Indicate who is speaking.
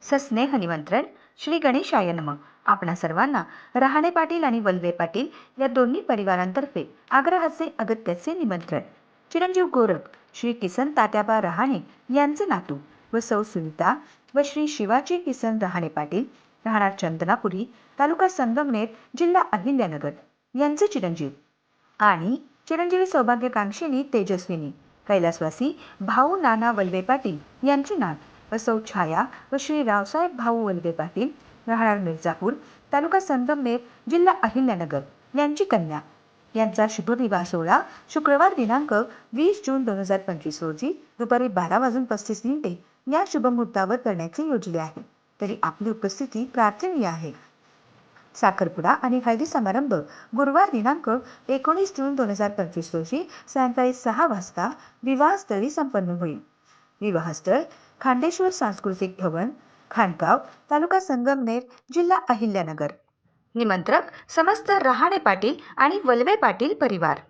Speaker 1: सस्नेह निमंत्रण. श्री गणेशाय नमः. आपणा सर्वांना रहाणे पाटील आणि वल्वे पाटील या दोन्ही परिवारांतर्फे आग्रहाचे अगत्याचे निमंत्रण. चिरंजीव गोरख श्री किसन तात्याबा रहाणे यांचे नातू व सौ सुनीता व श्री शिवाजी किसन रहाणे पाटील, राहणार चंदनापुरी, तालुका संगमनेर, जिल्हा अहिल्यानगर यांचे चिरंजीव आणि चिरंजीवी सौभाग्यकांक्षिणी तेजस्विनी कैलासवासी भाऊ नाना वल्वे पाटील यांची नात व सौ छाया व श्री रावसाहेब भाऊ वल्वे पाटील, राहणार मिर्जापूर, तालुका संगमनेर, जिल्हा अहिल्यानगर यांची कन्या यांचा शुभविवाह सोहळा शुक्रवार दिनांक 20 जून 2025 रोजी दुपारी 12:35 या शुभमुहूर्तावर करण्याचे योजले आहे. तरी आपली उपस्थिती प्रार्थनीय आहे. साखरपुडा आणि हळदी समारंभ गुरुवार दिनांक 19 जून 2025 रोजी सायंकाळी 6 वाजता विवाहस्थळी संपन्न होईल. विवाहस्थळ खांडेश्वर सांस्कृतिक भवन, खांडगाव, तालुका संगमनेर, जिल्हा अहिल्यानगर. निमंत्रक समस्त रहाणे पाटील आणि वल्वे पाटील परिवार.